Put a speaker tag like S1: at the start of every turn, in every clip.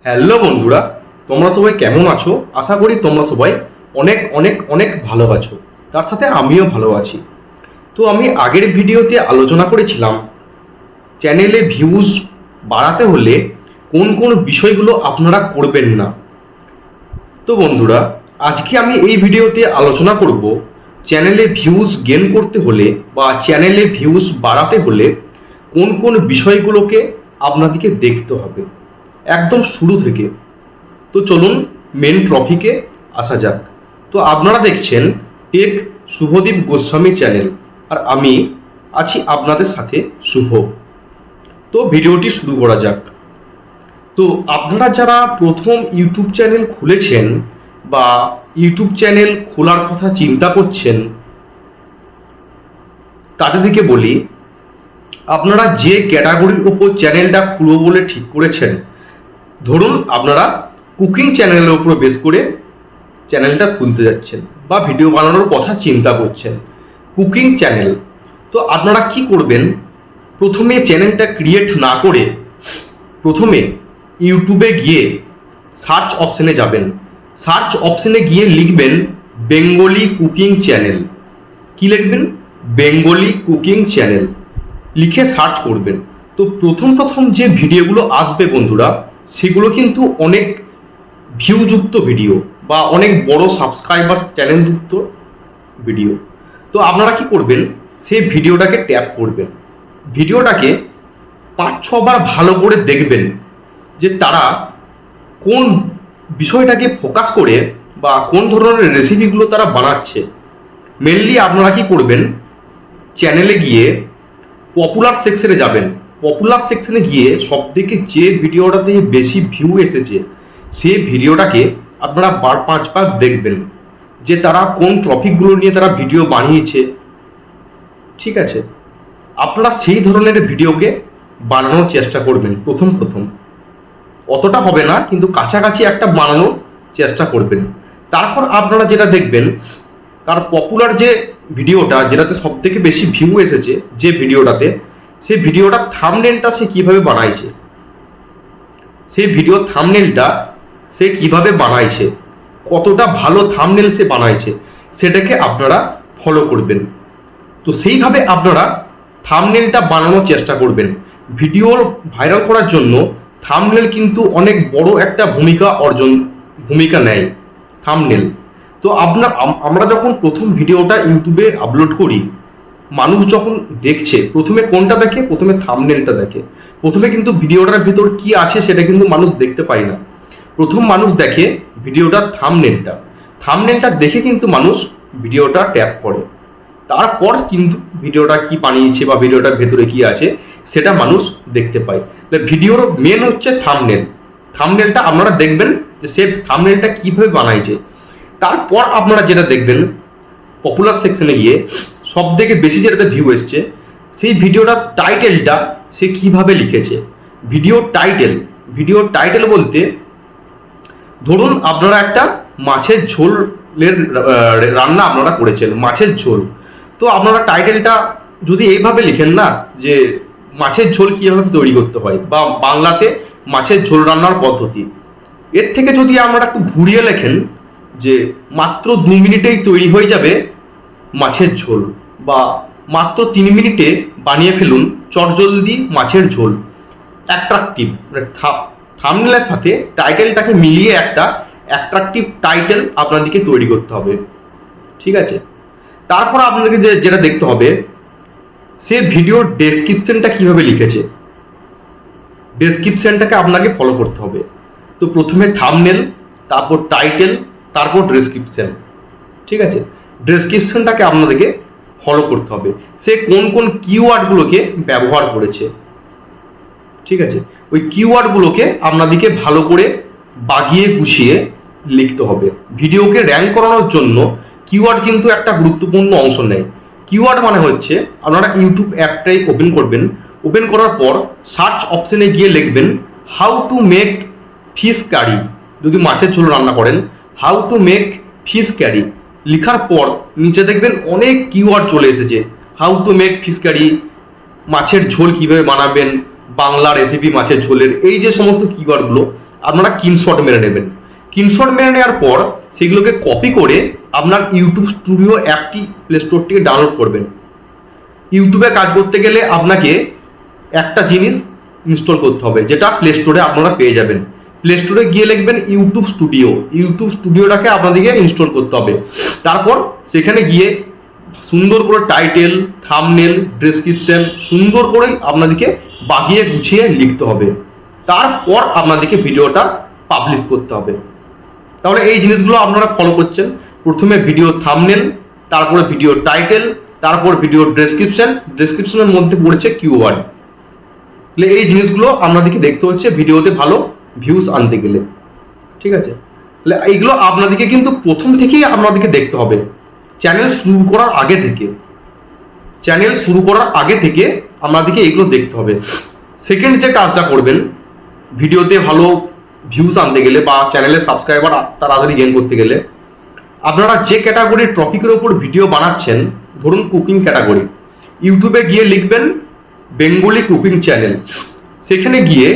S1: Hello বন্ধুরা, তোমরা সবাই কেমন আছো? আশা করি তোমরা সবাই অনেক অনেক অনেক ভালো আছো। তার সাথে আমিও ভালো আছি। তো আমি আগের ভিডিওতে আলোচনা করেছিলাম চ্যানেলে ভিউজ বাড়াতে হলে কোন কোন বিষয়গুলো আপনারা করবেন না। তো বন্ধুরা, আজকে আমি এই ভিডিওতে আলোচনা করব চ্যানেলে ভিউজ গেইন করতে হলে বা চ্যানেলে ভিউজ বাড়াতে হলে কোন কোন বিষয়গুলোকে আপনাদেরকে দেখতে হবে একদম শুরু থেকে। তো চলুন মেন টপিকে আসা যাক। তো আপনারা দেখছেন টেক শুভদীপ গোস্বামী চ্যানেল, আর আমি আছি আপনাদের সাথে শুভ। তো ভিডিওটি শুরু করা যাক। তো আপনারা যারা প্রথম ইউটিউব চ্যানেল খুলেছেন বা ইউটিউব চ্যানেল খোলার কথা চিন্তা করছেন, তাদেরকে বলি, আপনারা যে ক্যাটাগরির উপর চ্যানেলটা খুলব বলে ঠিক করেছেন, ধরুন আপনারা কুকিং চ্যানেলের উপর বেস করে চ্যানেলটা খুলতে যাচ্ছেন বা ভিডিও বানানোর কথা চিন্তা করছেন, কুকিং চ্যানেল। তো আপনারা কি করবেন, প্রথমে চ্যানেলটা ক্রিয়েট না করে প্রথমে ইউটিউবে গিয়ে সার্চ অপশনে যাবেন। সার্চ অপশনে গিয়ে লিখবেন বেঙ্গলি কুকিং চ্যানেল। কি লিখবেন? বেঙ্গলি কুকিং চ্যানেল লিখে সার্চ করবেন। তো প্রথম যে ভিডিওগুলো আসবে বন্ধুরা, সেগুলো কিন্তু অনেক ভিউযুক্ত ভিডিও বা অনেক বড় সাবস্ক্রাইবার চ্যানেলযুক্ত ভিডিও। তো আপনারা কি করবেন, সেই ভিডিওটাকে ট্যাপ করবেন, ভিডিওটাকে 5-6 বার ভালো করে দেখবেন যে তারা কোন বিষয়টাকে ফোকাস করে বা কোন ধরনের রেসিপিগুলো তারা বানাচ্ছে। মেনলি আপনারা কি করবেন, চ্যানেলে গিয়ে পপুলার সেকশনে যাবেন। পপুলার সেকশনে গিয়ে সবথেকে যে ভিডিওটাতে বেশি ভিউ এসেছে সেই ভিডিওটাকে আপনারা 5 বার দেখবেন যে তারা কোন টপিকগুলো নিয়ে তারা ভিডিও বানিয়েছে। ঠিক আছে, আপনারা সেই ধরনের ভিডিওকে বানানোর চেষ্টা করবেন। প্রথম অতটা হবে না, কিন্তু কাছাকাছি একটা বানানোর চেষ্টা করবেন। তারপর আপনারা যেটা দেখবেন, তার পপুলার যে ভিডিওটা যেটাতে সব থেকে বেশি ভিউ এসেছে, যে ভিডিওটাতে, সেই ভিডিওটা থাম্বনেলটা সে কিভাবে বানাইছে, সেই ভিডিও থাম্বনেলটা সে কিভাবে বানাইছে, কতটা ভালো থাম্বনেল সে বানাইছে, সেটাকে আপনারা ফলো করবেন। তো সেইভাবে আপনারা থাম্বনেলটা বানানোর চেষ্টা করবেন। ভিডিওর ভাইরাল করার জন্য থাম্বনেল কিন্তু অনেক বড় একটা ভূমিকা নেয় থাম্বনেল। তো আমরা যখন প্রথম ভিডিওটা ইউটিউবে আপলোড করি, মানুষ যখন দেখছে প্রথমে কোনটা দেখে, প্রথমে থাম্বনেলটা দেখে। প্রথমে কিন্তু ভিডিওটার ভিতর কি আছে সেটা কিন্তু মানুষ দেখতে পায় না। প্রথম মানুষ দেখে ভিডিওটার থাম্বনেলটা দেখে কিন্তু মানুষ ভিডিওটা ট্যাপ করে। তারপর কিন্তু ভিডিওটা কি বানিয়েছে বা ভিডিওটার ভেতরে কি আছে সেটা মানুষ দেখতে পায়। ভিডিওর মেন হচ্ছে থাম্বনেলটা আপনারা দেখবেন যে সে থাম্বনেলটা কিভাবে বানাইছে। তারপর আপনারা যেটা দেখবেন, পপুলার সেকশনে গিয়ে সব থেকে বেশি যেটাতে ভিউ এসছে সেই ভিডিওটার টাইটেলটা সে কিভাবে লিখেছে। ভিডিও টাইটেল বলতে, ধরুন আপনারা একটা মাছের ঝোলের রান্না আপনারা করেছেন, মাছের ঝোল। তো আপনারা টাইটেলটা যদি এইভাবে লিখেন না, যে মাছের ঝোল কিভাবে তৈরি করতে হয় বা বাংলাতে মাছের ঝোল রান্নার পদ্ধতি, এর থেকে যদি আপনারা একটু ঘুরিয়ে লেখেন যে মাত্র 2 মিনিটেই তৈরি হয়ে যাবে মাছের ঝোল, বা মাত্র 3 মিনিটে বানিয়ে ফেলুন চটজলদি মাছের ঝোল, অ্যাট্রাকটিভ থাম্বনেলের সাথে টাইটেলটাকে মিলিয়ে একটা অ্যাট্রাকটিভ টাইটেল আপনাদেরকে তৈরি করতে হবে। ঠিক আছে, তারপর আপনাদেরকে যেটা দেখতে হবে, সে ভিডিওর ডেসক্রিপশনটা কিভাবে লিখেছে, ডেসক্রিপশনটাকে আপনাকে ফলো করতে হবে। তো প্রথমে থাম্বনেল, তারপর টাইটেল, তারপর ডেসক্রিপশন। ঠিক আছে, ডেসক্রিপশনটাকে আপনাদেরকে ফলো করতে হবে, সে কোন কোন কিওয়ার্ডগুলোকে ব্যবহার করেছে। ঠিক আছে, ওই কিওয়ার্ডগুলোকে আপনাদেরকে ভালো করে বাগিয়ে গুছিয়ে লিখতে হবে। ভিডিওকে র্যাঙ্ক করানোর জন্য কিওয়ার্ড কিন্তু একটা গুরুত্বপূর্ণ অংশ নেয়। কিওয়ার্ড মানে হচ্ছে, আপনারা ইউটিউব অ্যাপটাই ওপেন করবেন, ওপেন করার পর সার্চ অপশনে গিয়ে লিখবেন how to make fish curry. যদি মাছের ঝোল রান্না করেন, how to make fish curry লিখার পর নিচে দেখবেন অনেক কিওয়ার্ড চলে এসেছে। How to make fish curry, মাছের ঝোল কিভাবে বানাবেন, বাংলা রেসিপি মাছের ঝোলের, এই যে সমস্ত কিওয়ার্ডগুলো আপনারা স্ক্রিনশট মেরে নেবেন। স্ক্রিনশট মেরে নেওয়ার পর সেগুলোকে কপি করে আপনার ইউটিউব স্টুডিও অ্যাপটি প্লে স্টোর থেকে ডাউনলোড করবেন। ইউটিউবে কাজ করতে গেলে আপনাকে একটা জিনিস ইনস্টল করতে হবে, যেটা প্লে স্টোরে আপনারা পেয়ে যাবেন। প্লে স্টোরে গিয়ে লিখবেন ইউটিউব স্টুডিও। ইউটিউব স্টুডিওটাকে আপনাদেরকে ইনস্টল করতে হবে। তারপর সেখানে গিয়ে সুন্দর করে টাইটেল, থাম্বনেল, ডেসক্রিপশন সুন্দর করে আপনাদেরকে বাগিয়ে গুছিয়ে লিখতে হবে। তারপর আপনাদেরকে ভিডিওটা পাবলিশ করতে হবে। তাহলে এই জিনিসগুলো আপনারা ফলো করছেন। প্রথমে ভিডিও থাম্বনেল, তারপরে ভিডিও টাইটেল, তারপর ভিডিও ডেসক্রিপশন, ডেসক্রিপশনের মধ্যে পড়েছে কিওয়ার্ড। তাহলে এই জিনিসগুলো আপনাদেরকে দেখতে হচ্ছে ভিডিওতে ভালো ভিউজ আনতে গেলে, ঠিক আছে? তাহলে এইগুলো আপনাদেরকে কিন্তু প্রথম থেকেই আপনাদেরকে দেখতে হবে, চ্যানেল শুরু করার আগে থেকে। চ্যানেল শুরু করার আগে থেকে আপনাদেরকে এগুলো দেখতে হবে। সেকেন্ড যে কাজটা করবেন, ভিডিওতে ভালো ভিউজ আনতে গেলে বা চ্যানেলের সাবস্ক্রাইবার তাড়াতাড়ি গেইন করতে গেলে, আপনারা যে ক্যাটাগরির টপিকের উপর ভিডিও বানাচ্ছেন, ধরুন কুকিং ক্যাটাগরি, ইউটিউবে গিয়ে লিখবেন বেঙ্গলি কুকিং চ্যানেল। সেখানে গিয়ে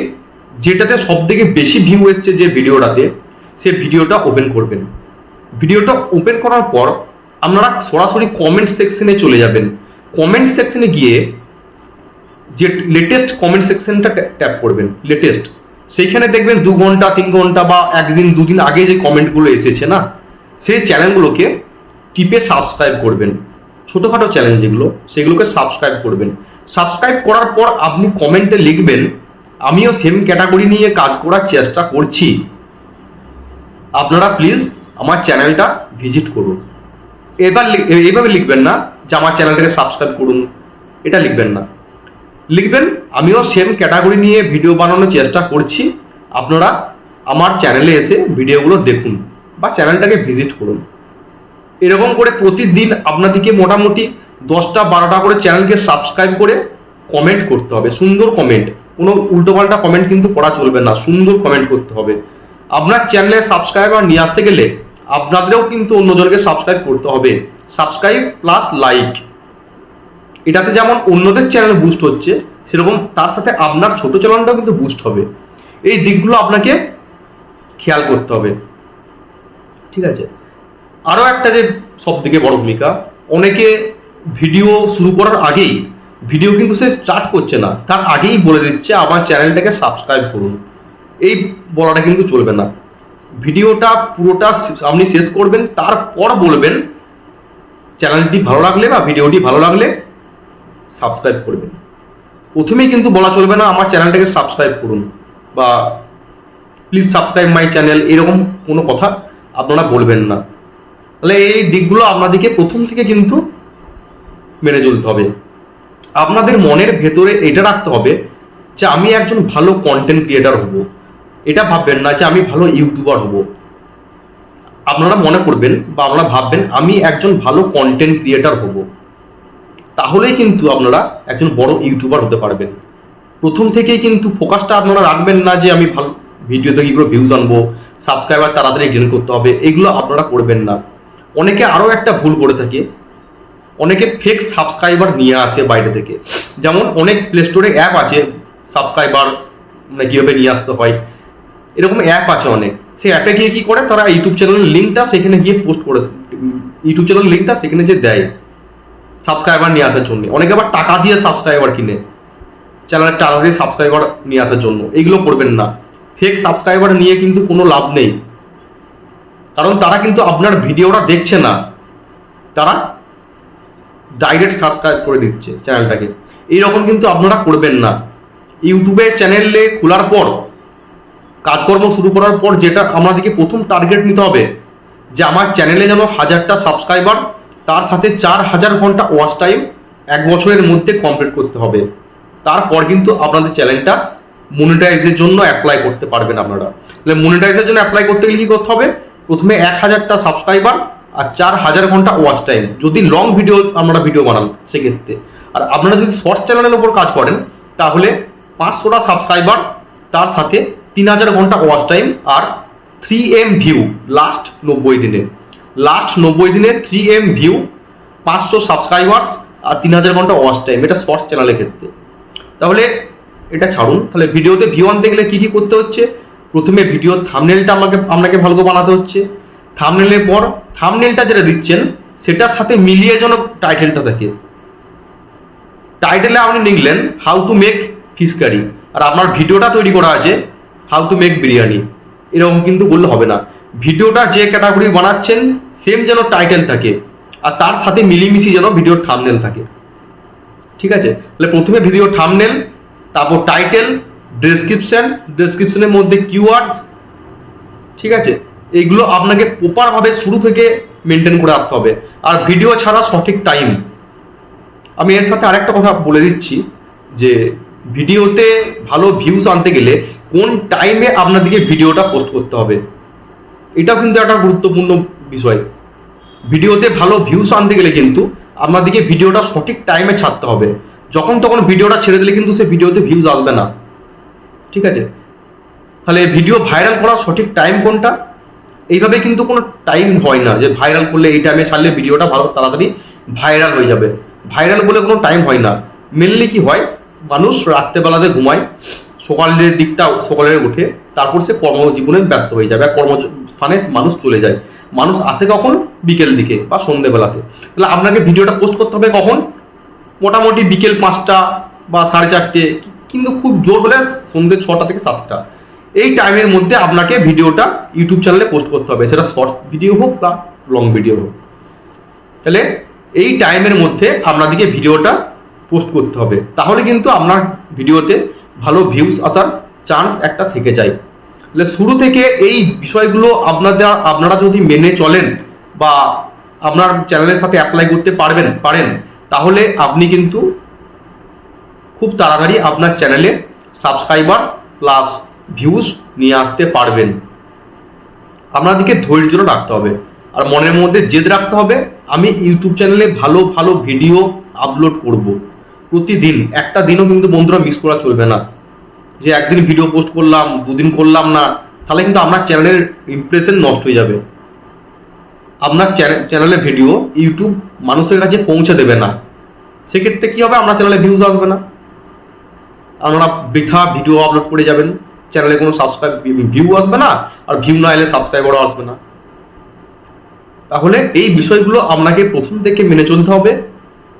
S1: যেটাতে সব থেকে বেশি ভিউ এসছে যে ভিডিওটাতে, সে ভিডিওটা ওপেন করবেন। ভিডিওটা ওপেন করার পর আপনারা সরাসরি কমেন্ট সেকশনে চলে যাবেন। কমেন্ট সেকশনে গিয়ে যে লেটেস্ট কমেন্ট সেকশনটা ট্যাপ করবেন, লেটেস্ট। সেইখানে দেখবেন 2 ঘন্টা 3 ঘন্টা বা একদিন 2 দিন আগে যে কমেন্টগুলো এসেছে না, সেই চ্যানেলগুলোকে টিপে সাবস্ক্রাইব করবেন। ছোটোখাটো চ্যানেল যেগুলো, সেগুলোকে সাবস্ক্রাইব করবেন। সাবস্ক্রাইব করার পর আপনি কমেন্টে লিখবেন, আমিও সেম ক্যাটাগরি নিয়ে কাজ করার চেষ্টা করছি, আপনারা প্লিজ আমার চ্যানেলটা ভিজিট করুন। এইভাবে লিখবেন না যে আমার চ্যানেলটাকে সাবস্ক্রাইব করুন, এটা লিখবেন না। লিখবেন আমিও সেম ক্যাটাগরি নিয়ে ভিডিও বানানোর চেষ্টা করছি, আপনারা আমার চ্যানেলে এসে ভিডিওগুলো দেখুন বা চ্যানেলটাকে ভিজিট করুন। এরকম করে প্রতিদিন আপনাদেরকে মোটামুটি 10টা 12টা করে চ্যানেলকে সাবস্ক্রাইব করে কমেন্ট করতে হবে। সুন্দর কমেন্ট, কোনো উল্টোপাল্টা কমেন্ট কিন্তু পড়া চলবে না, সুন্দর কমেন্ট করতে হবে। আপনার চ্যানেলে সাবস্ক্রাইবার নিয়ে আসতে গেলে আপনাদেরও কিন্তু অন্যজনকে সাবস্ক্রাইব করতে হবে। সাবস্ক্রাইব প্লাস লাইক, এটাতে যেমন অন্যদের চ্যানেল বুস্ট হচ্ছে, সেরকম তার সাথে আপনার ছোট চ্যানেলটাও কিন্তু বুস্ট হবে। এই দিকগুলো আপনাকে খেয়াল করতে হবে, ঠিক আছে? আরো একটা যে সব থেকে বড় ভূমিকা, অনেকে ভিডিও শুরু করার আগেই, ভিডিও কিন্তু সে স্টার্ট করছে না, তার আগেই বলে দিচ্ছে আমার চ্যানেলটাকে সাবস্ক্রাইব করুন। এই বলাটা কিন্তু চলবে না। ভিডিওটা পুরোটা আপনি শেষ করবেন, তারপর বলবেন চ্যানেলটি ভালো লাগলে বা ভিডিওটি ভালো লাগলে সাবস্ক্রাইব করবেন। প্রথমেই কিন্তু বলা চলবে না আমার চ্যানেলটাকে সাবস্ক্রাইব করুন বা প্লিজ সাবস্ক্রাইব মাই চ্যানেল, এরকম কোনো কথা আপনারা বলবেন না। তাহলে এই দিকগুলো আপনাদেরকে প্রথম থেকে কিন্তু মেনে চলতে হবে। আপনাদের মনের ভেতরে এটা রাখতে হবে যে আমি একজন ভালো কন্টেন্ট ক্রিয়েটার হব। এটা ভাববেন না যে আমি ভালো ইউটিউবার হব। আপনারা মনে করবেন বা আপনারা ভাববেন আমি একজন ভালো কন্টেন্ট ক্রিয়েটার হব, তাহলেই কিন্তু আপনারা একজন বড় ইউটিউবার হতে পারবেন। প্রথম থেকেই কিন্তু ফোকাসটা আপনারা রাখবেন না যে আমি ভালো ভিডিওতে কি করে ভিউজ আনবো, সাবস্ক্রাইবার তাড়াতাড়ি গেইন করতে হবে, এগুলো আপনারা করবেন না। অনেকে আরো একটা ভুল করে থাকে, অনেকে ফেক সাবস্ক্রাইবার নিয়ে আসে বাইরে থেকে। যেমন অনেক প্লে স্টোরে অ্যাপ আছে সাবস্ক্রাইবার মানে কিভাবে নিয়ে আসতে হয়, এরকম অ্যাপ আছে অনেক। সেই অ্যাপে গিয়ে কি করে, তারা ইউটিউব চ্যানেলের লিঙ্কটা সেখানে গিয়ে পোস্ট করে, ইউটিউব চ্যানেলের লিঙ্কটা সেখানে যে দেয় সাবস্ক্রাইবার নিয়ে আসার জন্য। অনেকে আবার টাকা দিয়ে সাবস্ক্রাইবার কিনে চ্যানেলটা তাড়াতাড়ি সাবস্ক্রাইবার নিয়ে আসার জন্য। এইগুলো করবেন না। ফেক সাবস্ক্রাইবার নিয়ে কিন্তু কোনো লাভ নেই, কারণ তারা কিন্তু আপনার ভিডিওটা দেখছে না, তারা ডাইরেক্ট সাবস্ক্রাইব করে দিচ্ছে চ্যানেলটাকে। এইরকম কিন্তু আপনারা করবেন না। ইউটিউবে চ্যানেলে খোলার পর, কাজকর্ম শুরু করার পর যেটা আমাদেরকে প্রথম টার্গেট নিতে হবে যে আমার চ্যানেলে যেন 1000টা সাবস্ক্রাইবার, তার সাথে 4000 ঘন্টা ওয়াচ টাইম 1 বছরের মধ্যে কমপ্লিট করতে হবে। তারপর কিন্তু আপনাদের চ্যানেলটা মনিটাইজের জন্য অ্যাপ্লাই করতে পারবেন আপনারা। তাহলে মনিটাইজের জন্য অ্যাপ্লাই করতে গেলে কি করতে হবে, প্রথমে 1000টা সাবস্ক্রাইবার আর 4000 ঘন্টা ওয়াচ টাইম, যদি লং ভিডিও আমরা ভিডিও বানান সেক্ষেত্রে। আর আপনারা যদি শর্টস চ্যানেলের উপর কাজ করেন তাহলে 500টা সাবস্ক্রাইবার, তার সাথে 3000 ঘন্টা ওয়াচ টাইম আর 3M ভিউ লাস্ট 90 দিনে। লাস্ট 90 দিনে 3M ভিউ, 500 সাবস্ক্রাইবার্স আর 3000 ঘন্টা ওয়াচ টাইম, এটা শর্টস চ্যানেলের ক্ষেত্রে। তাহলে এটা ছাড়ুন। তাহলে ভিডিওতে ভিউ আনতে গেলে কি কি করতে হচ্ছে, প্রথমে ভিডিও থাম্বনেলটা আপনাকে ভালো করে বানাতে হচ্ছে। থাম্বনেলের পর থাম্বনেলটা যেটা দিচ্ছেন সেটার সাথে মিলিয়ে যেন টাইটেলটা থাকে। টাইটেলে আপনি লিখলেন how to make fish curry, আর আপনার ভিডিওটা তৈরি করা আছে হাউ টু মেক বিরিয়ানি, এরকম কিন্তু বললে হবে না। ভিডিওটা যে ক্যাটাগরি বানাচ্ছেন সেম যেন টাইটেল থাকে, আর তার সাথে মিলিমিশি যেন ভিডিওর থাম্বনেল থাকে। ঠিক আছে, তাহলে প্রথমে ভিডিও থাম্বনেল, তারপর টাইটেল, ডেসক্রিপশনের মধ্যে কিওয়ার্ডস। ঠিক আছে, এইগুলো আপনাকে প্রপারভাবে শুরু থেকে মেনটেন করে আসতে হবে। আর ভিডিও ছাড়া সঠিক টাইম, আমি এর সাথে আরেকটা কথা বলে দিচ্ছি যে ভিডিওতে ভালো ভিউজ আনতে গেলে কোন টাইমে আপনাদেরকে ভিডিওটা পোস্ট করতে হবে, এটাও কিন্তু একটা গুরুত্বপূর্ণ বিষয়। ভিডিওতে ভালো ভিউজ আনতে গেলে কিন্তু আপনাদেরকে ভিডিওটা সঠিক টাইমে ছাড়তে হবে। যখন তখন ভিডিওটা ছেড়ে দিলে কিন্তু সে ভিডিওতে ভিউজ আসবে না। ঠিক আছে, তাহলে ভিডিও ভাইরাল করার সঠিক টাইম কোনটা? এইভাবে কিন্তু কোনো টাইম হয় না যে ভাইরাল করলে এই টাইমে ছাড়লে ভিডিওটা ভালো তাড়াতাড়ি ভাইরাল হয়ে যাবে। ভাইরাল বলে কোনো টাইম হয় না। মেনলি কি হয়, মানুষ রাত্রেবেলাতে ঘুমায়, সকালের দিকটা সকালে উঠে তারপর সে কর্মজীবনে ব্যস্ত হয়ে যাবে, কর্মস্থানে মানুষ চলে যায়। মানুষ আসে কখন? বিকেল দিকে বা সন্ধ্যেবেলাতে। তাহলে আপনাকে ভিডিওটা পোস্ট করতে হবে কখন? মোটামুটি বিকেল 5টা বা 4:30, কিন্তু খুব জোর হলে সন্ধ্যে 6টা থেকে 7টা। এই টাইমের মধ্যে আপনাকে ভিডিওটা ইউটিউব চ্যানেলে পোস্ট করতে হবে, সেটা শর্ট ভিডিও হোক বা লং ভিডিও হোক। তাহলে এই টাইমের মধ্যে আপনাদেরকে ভিডিওটা পোস্ট করতে হবে, তাহলে কিন্তু আপনার ভিডিওতে ভালো ভিউজ আসার চান্স একটা থেকে যায়। তাহলে শুরু থেকে এই বিষয়গুলো আপনারা যদি মেনে চলেন বা আপনার চ্যানেলের সাথে অ্যাপ্লাই করতে পারেন, তাহলে আপনি কিন্তু খুব তাড়াতাড়ি আপনার চ্যানেলে সাবস্ক্রাইবার প্লাস ভিউজ নিয়ে আসতে পারবেন। আপনাদেরকে ধৈর্য রাখতে হবে আর মনের মধ্যে জেদ রাখতে হবে, আমি ইউটিউব চ্যানেলে ভালো ভালো ভিডিও আপলোড করব প্রতিদিন। একটা দিনও কিন্তু বন্ধুরা মিস করা চলবে না, যে একদিন ভিডিও পোস্ট করলাম 2 দিন করলাম না, তাহলে কিন্তু আপনার চ্যানেলের ইমপ্রেশন নষ্ট হয়ে যাবে। আপনার চ্যানেলের ভিডিও ইউটিউব মানুষের কাছে পৌঁছে দেবে না, সেক্ষেত্রে কি হবে, আপনার চ্যানেলে ভিউজ আসবে না, আপনারা বৃথা ভিডিও আপলোড করে যাবেন, চ্যানেলে কোনো ভিউ আসবে না, আর ভিউ না এলে সাবস্ক্রাইবারও আসবে না। তাহলে এই বিষয়গুলো আপনাকে প্রথম থেকে মেনে চলতে হবে।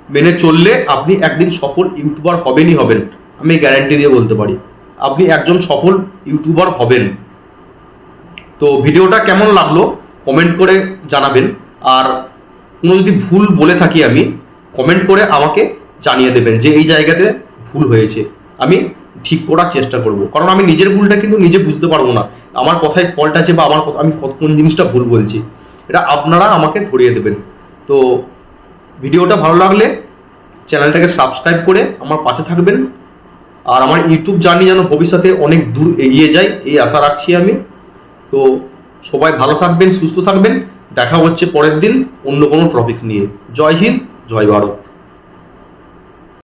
S1: মেনে চললে আপনি একদিন সফল ইউটিউবার হবেন, আমি গ্যারান্টি দিয়ে বলতে পারি আপনি একজন সফল ইউটিউবার হবেন। তো ভিডিওটা কেমন লাগলো কমেন্ট করে জানাবেন, আর কোনো যদি ভুল বলে থাকি আমি কমেন্ট করে আমাকে জানিয়ে দেবেন যে এই জায়গাতে ভুল হয়েছে, আমি ঠিক করার চেষ্টা করব। কারণ আমি নিজের ভুলটা কিন্তু নিজে বুঝতে পারবো না, আমার কথায় ফল্ট আছে বা আমি কোন জিনিসটা ভুল বলছি, এটা আপনারা আমাকে ধরিয়ে দেবেন। তো ভিডিওটা ভালো লাগলে চ্যানেলটাকে সাবস্ক্রাইব করে আমার পাশে থাকবেন, আর আমার ইউটিউব জার্নি যেন ভবিষ্যতে অনেক দূর এগিয়ে যায় এই আশা রাখছি আমি। তো সবাই ভালো থাকবেন, সুস্থ থাকবেন, দেখা হচ্ছে পরের দিন অন্য কোনো টপিকস নিয়ে। জয় হিন্দ, জয় ভারত।